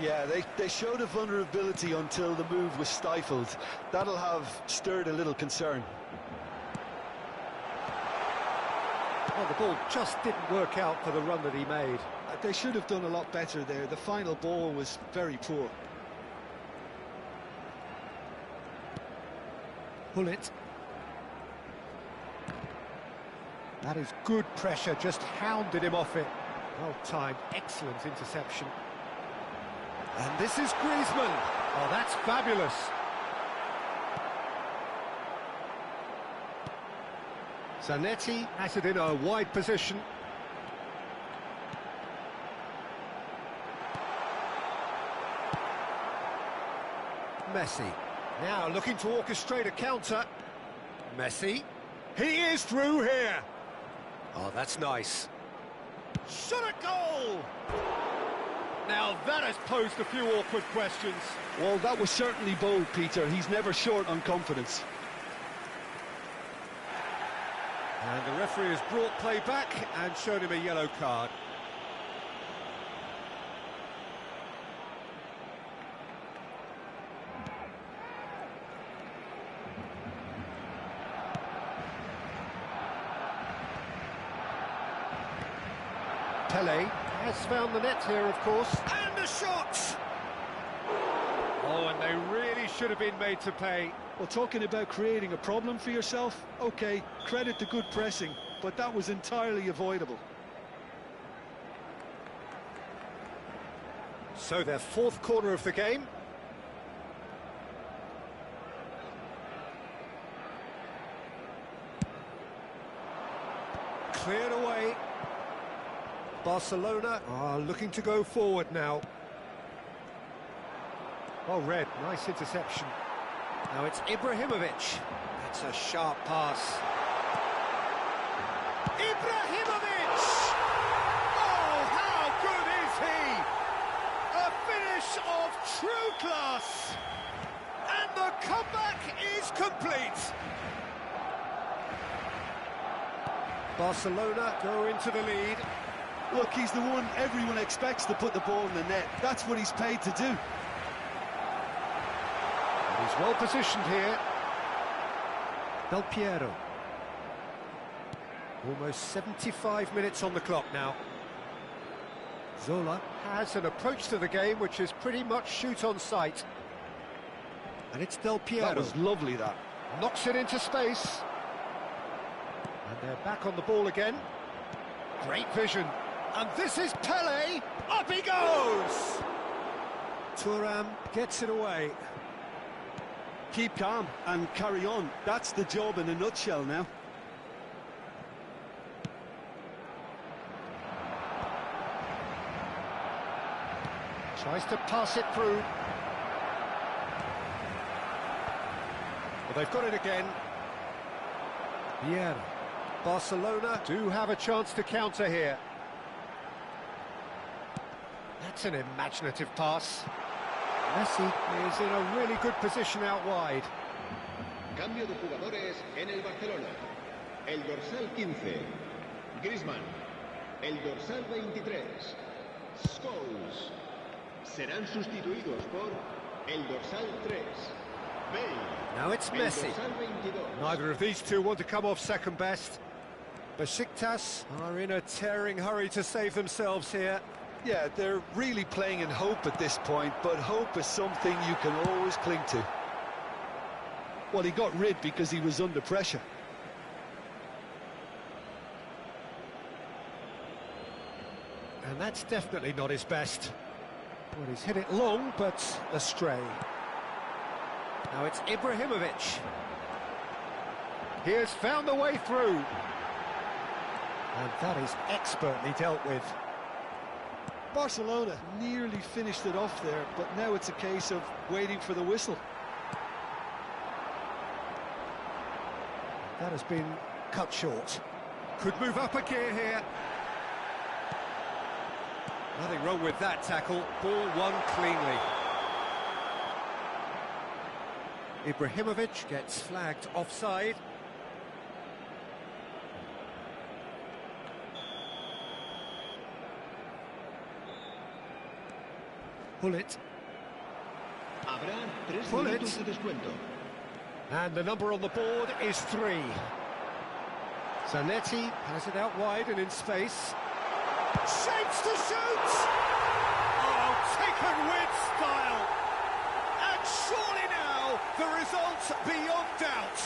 Yeah, they showed a vulnerability until the move was stifled. That'll have stirred a little concern. Well, the ball just didn't work out for the run that he made. They should have done a lot better there. The final ball was very poor. Pull it. That is good pressure, just hounded him off it. Well-timed, excellent interception. And this is Griezmann. Oh, that's fabulous. Zanetti has it in a wide position. Messi, now looking to orchestrate a counter. Messi, he is through here. Oh, that's nice. Shot a goal! Now that has posed a few awkward questions. Well, that was certainly bold, Peter. He's never short on confidence. And the referee has brought play back and shown him a yellow card. Pele has found the net here, of course. And a shot! Oh, and they really should have been made to pay. Well, talking about creating a problem for yourself, OK, credit to good pressing, but that was entirely avoidable. So their fourth corner of the game. Cleared away. Barcelona are looking to go forward now. Well read, nice interception. Now it's Ibrahimovic. That's a sharp pass. Ibrahimovic! Oh, how good is he? A finish of true class. And the comeback is complete. Barcelona go into the lead. Look, he's the one everyone expects to put the ball in the net. That's what he's paid to do. And he's well positioned here. Del Piero. Almost 75 minutes on the clock now. Zola has an approach to the game which is pretty much shoot on sight. And it's Del Piero. That was lovely, that. Knocks it into space. And they're back on the ball again. Great vision. And this is Pele. Up he goes! Thuram gets it away. Keep calm and carry on. That's the job in a nutshell now. Tries to pass it through. Well, they've got it again. Yeah. Barcelona do have a chance to counter here. That's an imaginative pass. Messi is in a really good position out wide. Cambio de jugadores en el Barcelona. El dorsal 15, Griezmann. El dorsal 23, Scholes. Serán sustituidos por el dorsal 3, Bale. Now it's Messi. El dorsal 22. Neither of these two want to come off second best. Besiktas are in a tearing hurry to save themselves here. Yeah, they're really playing in hope at this point, but hope is something you can always cling to. Well, he got rid because he was under pressure. And that's definitely not his best. Well, he's hit it long, but astray. Now it's Ibrahimovic. He has found the way through. And that is expertly dealt with. Barcelona nearly finished it off there, but now it's a case of waiting for the whistle. That has been cut short. Could move up a gear here. Nothing wrong with that tackle. Ball won cleanly. Ibrahimovic gets flagged offside. Pull it. Habrá 3 Pull it. minutos de descuento. And the number on the board is 3. Zanetti has it out wide and in space. Shapes to shoot! Oh, taken with style! And surely now, the result beyond doubt.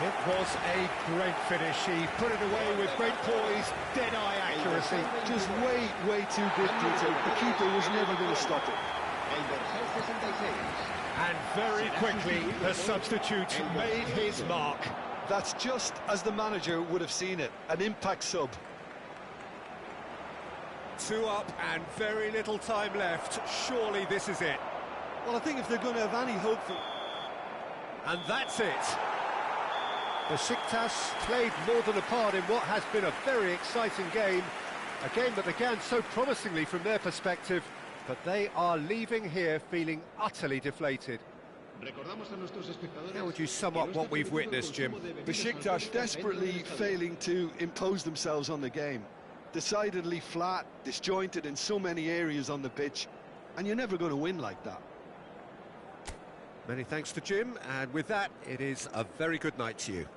It was a great finish. He put it away with great poise, dead-eye accuracy. Just way too good, Peter. The keeper was never going to stop it. El dorsal 66. And very quickly, the substitute made his mark. That's just as the manager would have seen it, an impact sub. 2 up and very little time left. Surely this is it. Well, I think if they're going to have any hope for... And that's it. Besiktas played more than a part in what has been a very exciting game. A game that began so promisingly from their perspective, but they are leaving here feeling utterly deflated. How would you sum up what we've witnessed, Jim? Besiktas desperately failing to impose themselves on the game. Decidedly flat, disjointed in so many areas on the pitch, and you're never going to win like that. Many thanks to Jim, and with that, it is a very good night to you.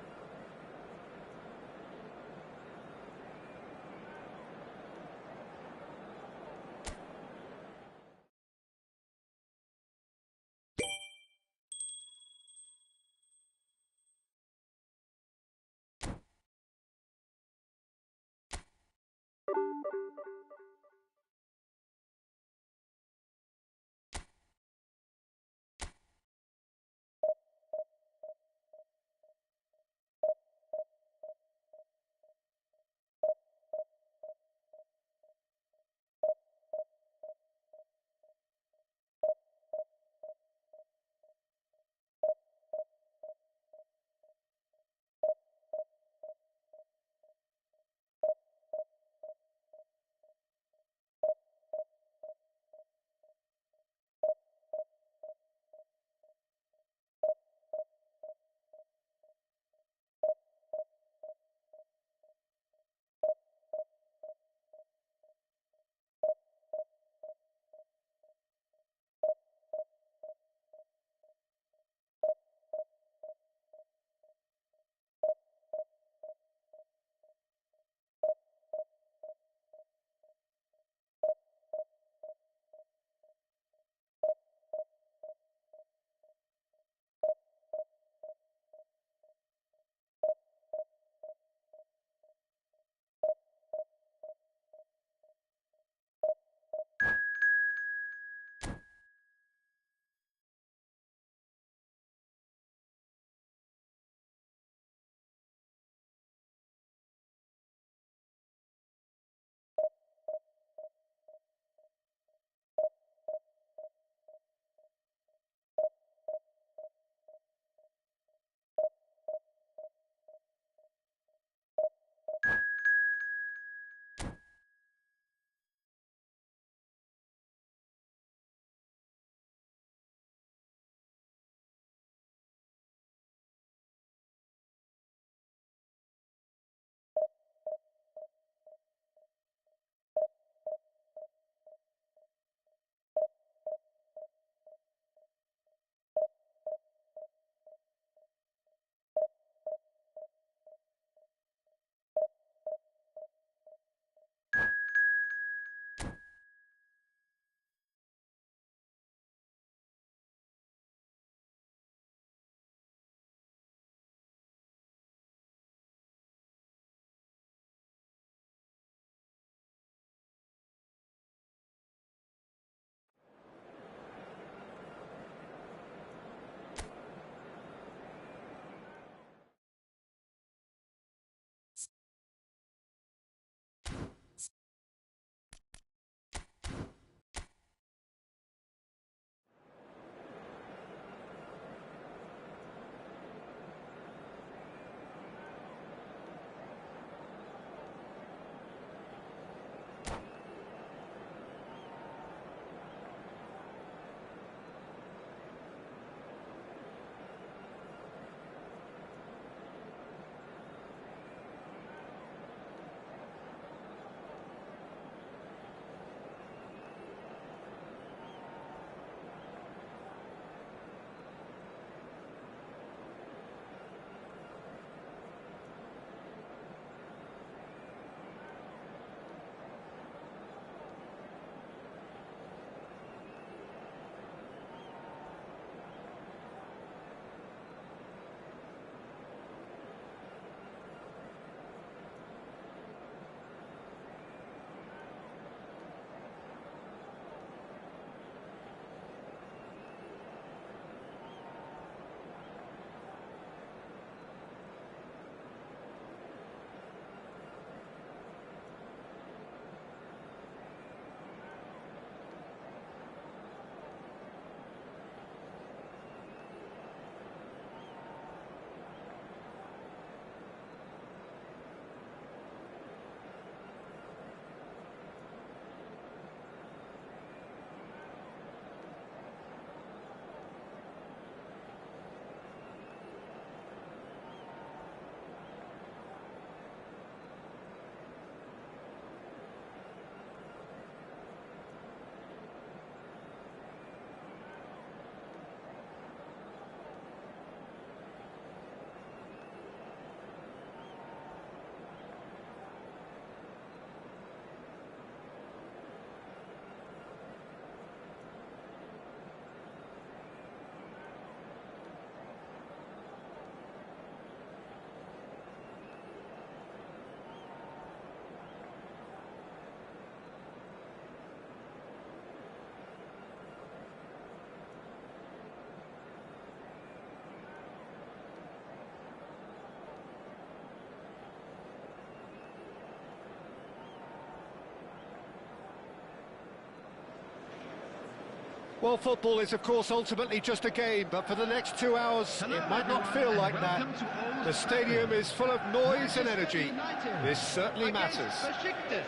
Well, football is, of course, ultimately just a game, but for the next 2 hours, Hello, it might not everyone, feel like and that. welcome to Old The stadium is full of noise and energy. United This certainly against matters. Besiktas.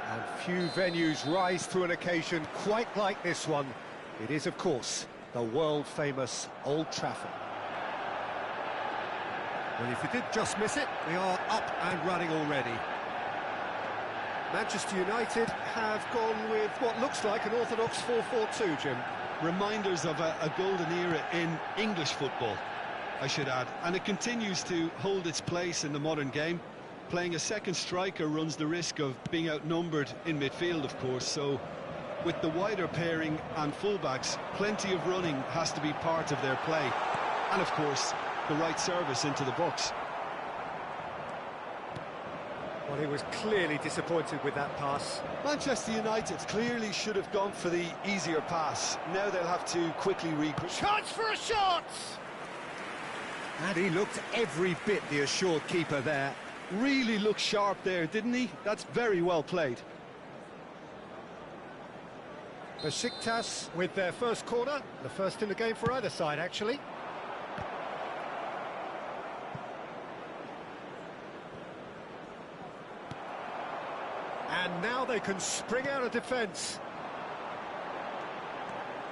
And few venues rise to an occasion quite like this one. It is, of course, the world-famous Old Trafford. Well, if you did just miss it, we are up and running already. Manchester United have gone with what looks like an orthodox 4-4-2, Jim. Reminders of a golden era in English football, I should add. And it continues to hold its place in the modern game. Playing a second striker runs the risk of being outnumbered in midfield, of course, so with the wider pairing and fullbacks, plenty of running has to be part of their play. And, of course, the right service into the box. Well, he was clearly disappointed with that pass. Manchester United clearly should have gone for the easier pass. Now they'll have to quickly regroup. Chance for a shot! And he looked every bit the assured keeper there. Really looked sharp there, didn't he? That's very well played. Besiktas with their first corner, the first in the game for either side, actually. And now they can spring out of defence.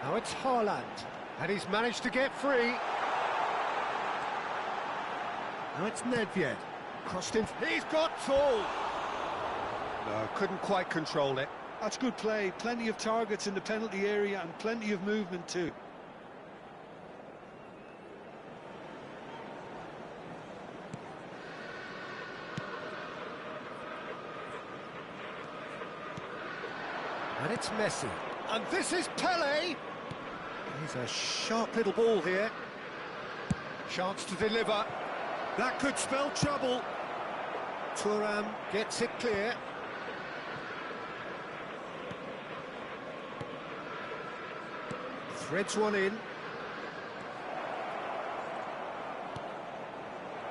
Now it's Haaland, and he's managed to get free. Now it's Nedved, crossed in. He's got tall. No, couldn't quite control it. That's good play. Plenty of targets in the penalty area and plenty of movement too. And it's Messi. And this is Pele. He's a sharp little ball here. Chance to deliver. That could spell trouble. Thuram gets it clear. Threads one in.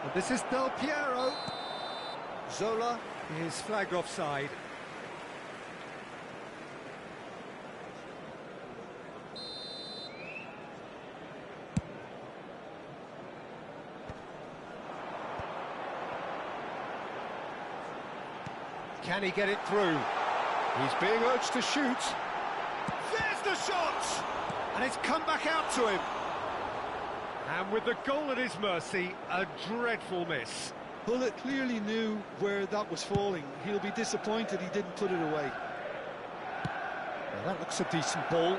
And this is Del Piero. Zola is flagged offside. Can he get it through? He's being urged to shoot. There's the shot! And it's come back out to him. And with the goal at his mercy, a dreadful miss. Bullet clearly knew where that was falling. He'll be disappointed he didn't put it away. Well, that looks a decent ball.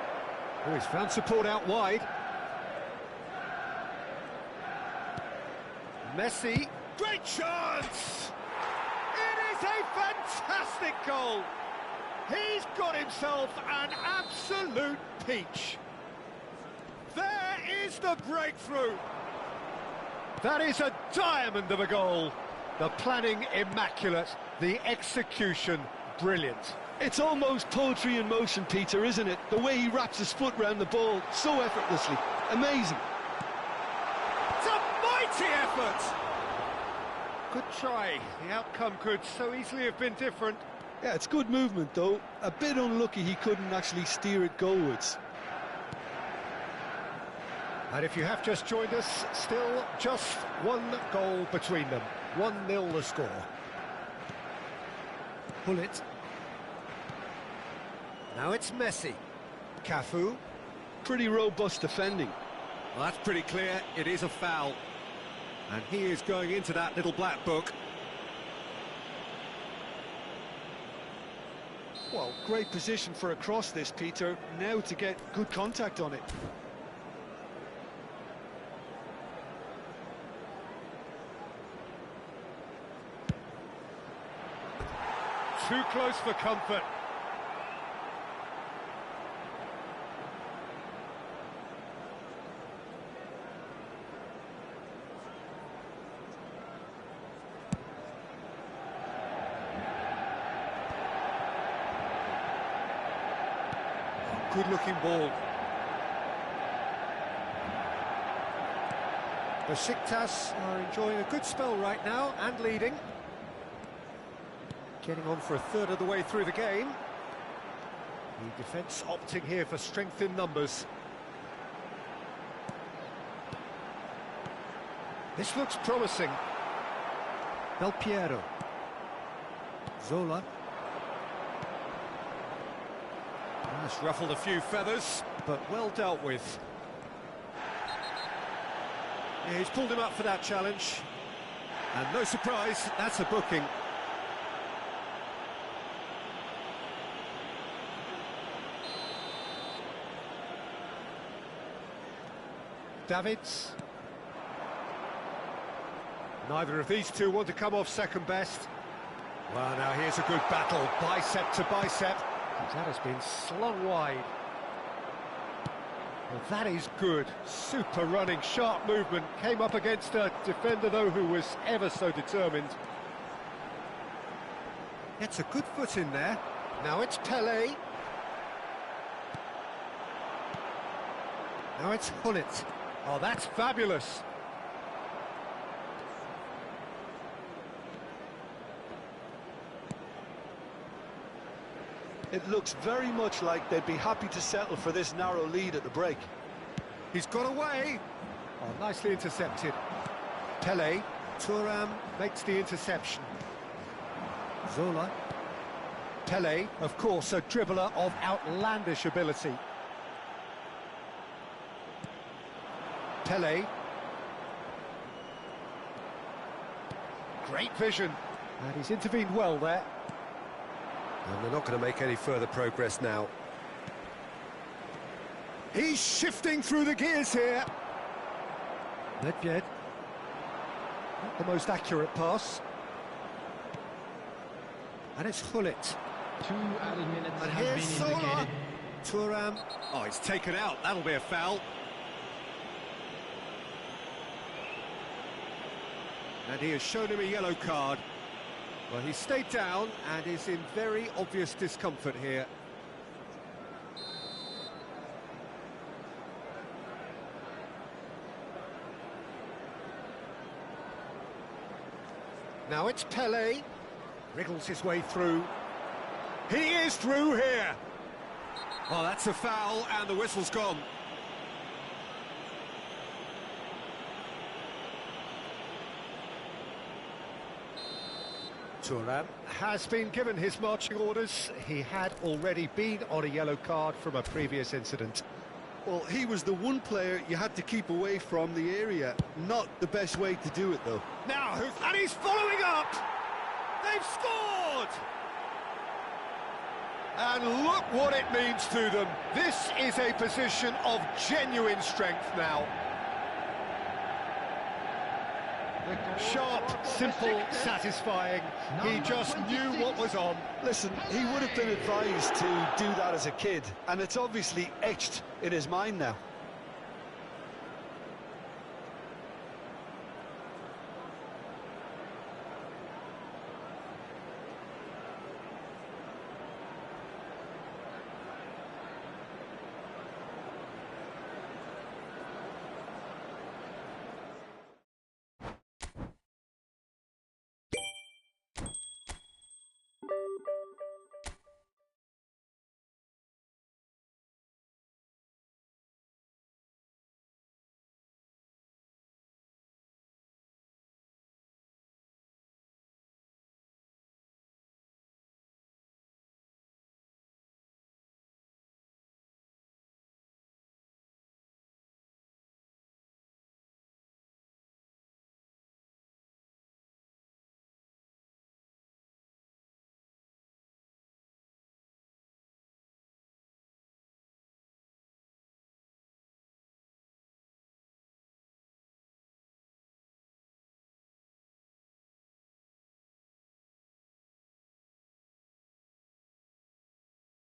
Oh, he's found support out wide. Messi, great chance! It is a fantastic goal! He's got himself an absolute peach. There is the breakthrough. That is a diamond of a goal. The planning immaculate, the execution brilliant. It's almost poetry in motion, Peter, isn't it? The way he wraps his foot round the ball so effortlessly. Amazing. It's a mighty effort. Good try. The outcome could so easily have been different. Yeah, it's good movement, though. A bit unlucky he couldn't actually steer it goalwards. And if you have just joined us, still just one goal between them. 1-0 the score. Bullet. Now it's Messi. Cafu. Pretty robust defending. Well, that's pretty clear. It is a foul. And he is going into that little black book. Well, great position for a cross this, Peter. Now to get good contact on it. Too close for comfort. Good-looking ball. Besiktas are enjoying a good spell right now and leading. Getting on for a third of the way through the game. The defence opting here for strength in numbers. This looks promising. Del Piero. Zola. That's ruffled a few feathers, but well dealt with. Yeah, he's pulled him up for that challenge. And no surprise, that's a booking. Davids. Neither of these two want to come off second best. Well, now here's a good battle, bicep to bicep. That has been slung wide. Well, that is good. Super running, sharp movement. Came up against a defender, though, who was ever so determined. Gets a good foot in there. Now it's Pelé. Now it's Hullet. Oh, that's fabulous. It looks very much like they'd be happy to settle for this narrow lead at the break. He's got away. Oh, nicely intercepted. Pelé. Thuram makes the interception. Zola. Pelé, of course, a dribbler of outlandish ability. Pelé. Great vision. And he's intervened well there. And they're not going to make any further progress now. He's shifting through the gears here. Nedved. Not the most accurate pass. And it's Hullet. 2 added minutes And have here's been Zola. indicated. Thuram. Oh, it's taken out. That'll be a foul. And he has shown him a yellow card. Well, he stayed down and is in very obvious discomfort here. Now it's Pelé. Wriggles his way through. He is through here. Oh, that's a foul and the whistle's gone. Thuram has been given his marching orders. He had already been on a yellow card from a previous incident. Well, he was the one player you had to keep away from the area. Not the best way to do it, though. Now, and he's following up! They've scored! And look what it means to them. This is a position of genuine strength now. Sharp, simple, satisfying. He just knew what was on. Listen, he would have been advised to do that as a kid, and it's obviously etched in his mind now.